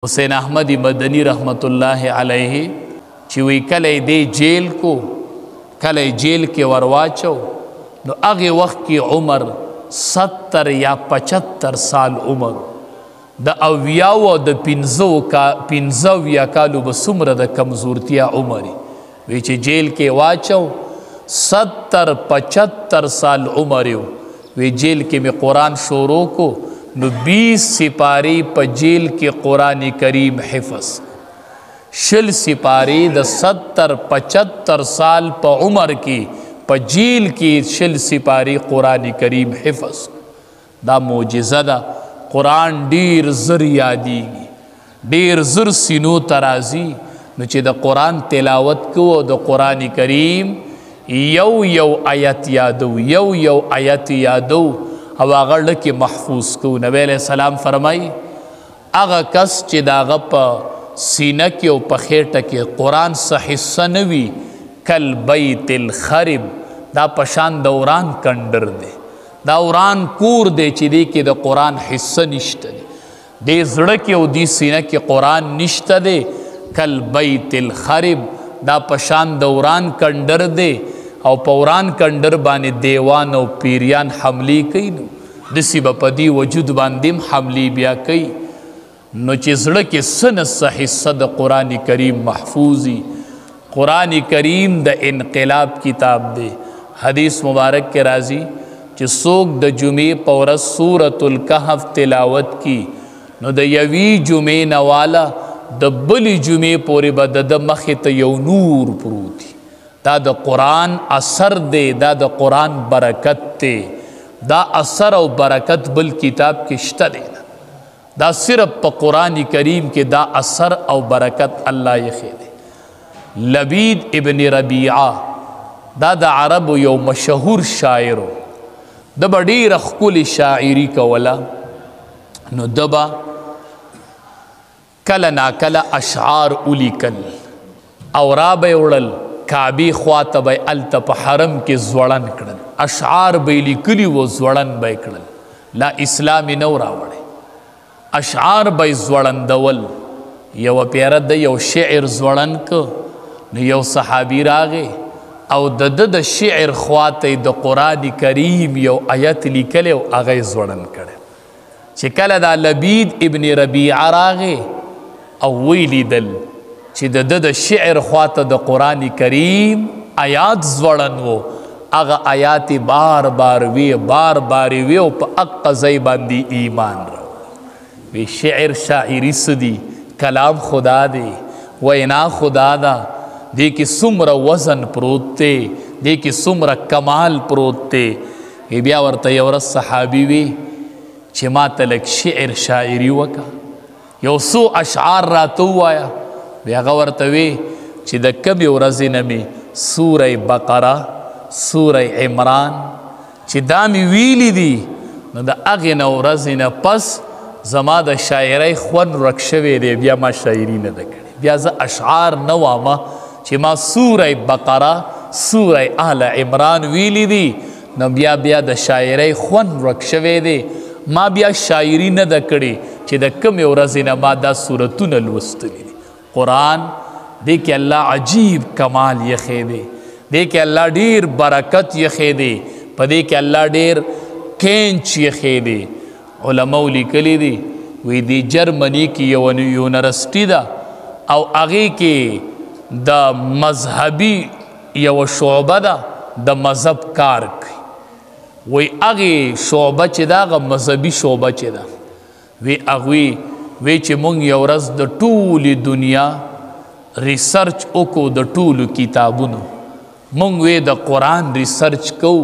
حسین احمد مدنی رحمت اللہ علیہ چوی کلی دی جیل کو کلی جیل کے ورواچو نو اغی وقت کی عمر 70 یا 75 سال عمر دا اویاو و دا پینزو یا کالو بسمر دا کمزورتیا عمری ویچی جیل کے واچو 70-75 سال عمریو وی جیل کے میں قرآن شروع کو نو 20 سپاری پا جیل کے قرآن کریم حفظ شل سپاری دا 70-75 سال پا عمر کی پا جیل کی شل سپاری قرآن کریم حفظ دا معجزہ دا قرآن دیر زر یادیگی دیر زر سینو ترازی نو چی دا قرآن تلاوت کو دا قرآن کریم یو آیت یادو او آغا لکی محفوظ کو نبی علیہ السلام فرمائی آغا کس چی دا آغا پا سینکی و پا خیٹکی قرآن سا حصہ نوی کل بیت الخرب دا پشان دوران کندر دے دوران کور دے چی دے که دا قرآن حصہ نشتا دے دے زڑکی و دی سینکی قرآن نشتا دے کل بیت الخرب دا پشان دوران کندر دے او پوران کندر بانے دیوان او پیریان حملی کئی نو دسی با پدی وجود باندیم حملی بیا کئی نو چی زڑکی سن سا حصہ دا قرآن کریم محفوظی قرآن کریم دا انقلاب کتاب دے حدیث مبارک کے رازی چی سوک دا جمعی پورس سورة الکحف تلاوت کی نو دا یوی جمعی نوالا دا بلی جمعی پوری با دا مخیط یو نور پروتی دا دا قرآن اثر دے دا قرآن برکت دے دا اثر او برکت بل کتاب کے شتہ دے دا صرف پا قرآن کریم کے دا اثر او برکت اللہ یخی دے لبید ابن ربیعہ دا عرب یو مشہور شاعرو دا بڑی رخکول شاعری کولا نو دبا کل نا کل اشعار اولی کل اوراب اوڑل کعبی خواتب التا پا حرم کے زوڑن کڑن اشعار بیلی کلی و زوڑن بے کڑن لا اسلامی نو راوڑے اشعار بے زوڑن دول یو پیرد یو شعر زوڑن کو یو صحابی راگے او د شعر خواتی د قرآن کریم یو آیت لکلے و آغای زوڑن کڑے چکل دا لبید ابن ربیع راگے او ویلی دل چی د شعر خواته د قرآن کریم آیات زوڑن و اغا آیات بار بار وی و پا اقا زیباندی ایمان رو وی شعر شاعری سدی کلام خدا دے وینا خدا دا دے کی سمر وزن پروتے دے کی سمر کمال پروتے وی بیا ورطا یورس صحابی وی چی ما تلک شعر شاعری وکا یو سو اشعار راتو آیا بیا غورتوی چی دا کمی ورزی نمی سورہ بقرہ سورہ عمران چی دامی ویلی دی نو دا اغین ورزی نا پس زما دا شاعری خون رکشوی دی بیا ما شاعری ندکڑی بیا زا اشعار نواما چی ما سورہ بقرہ سورہ اہل عمران ویلی دی نو بیا دا شاعری خون رکشوی دی ما بیا شاعری ندکڑی چی دا کمی ورزی نا ما دا سورتون الوستلی دی قرآن دے کہ اللہ عجیب کمال یخے دے کہ اللہ دیر برکت یخے دے پا دے کہ اللہ دیر کینچ یخے دے علماء لکلی دے وی دی جرمنی کی یونیورسٹی دا او اگے کے دا مذہبی یو شعبہ دا مذہب کار کی وی اگے شعبہ چی دا غا مذہبی شعبہ چی دا وی اگوی وی چی مونگ یورز دا طول دنیا ریسرچ اکو دا طول کتابونو مونگ وی دا قرآن ریسرچ کو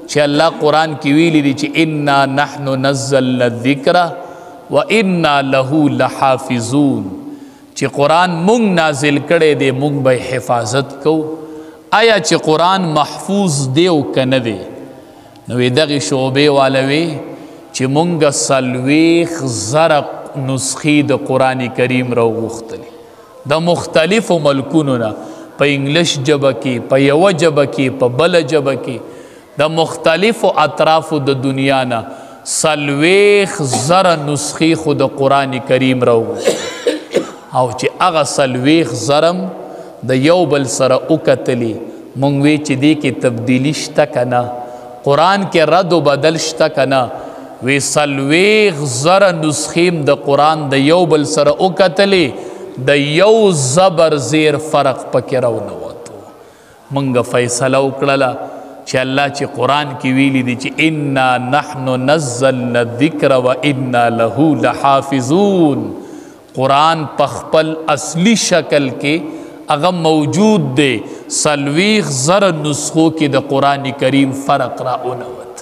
چی اللہ قرآن کی ویلی دی چی انا نحن نزلنا الذکر و انا لہو لحافظون چی قرآن مونگ نازل کرے دے مونگ بے حفاظت کو آیا چی قرآن محفوظ دیو کندے نوی دغی شعبے والوی چی مونگ سلویخ زرق نسخی دا قرآن کریم رو غختلی دا مختلف ملکونونا پا انگلش جبا کی پا یو جبا کی پا بل جبا کی دا مختلف اطراف دا دنیانا سلویخ زر نسخی خود قرآن کریم رو او چې هغه څلوېښت زرم د یو بل سره وکتلي مونږ وی چې دې کې تبدیلي شته که نه قرآن کې رد و بدل شته که نه وی څلوېښت زره نسخې د قرآن د یو بل سره وکتلې د یو زبر زیر فرق پکې راونوتو مونږ فیصله وکړله چې الله چې قرآن کې ویلي دي چې انا نحن نزلنا الذکر و انا له لحافظون قرآن په خپل اصلي شکل کې هغه موجود دی څلوېښت زره نسخو کې د قرآن کریم فرق راونوت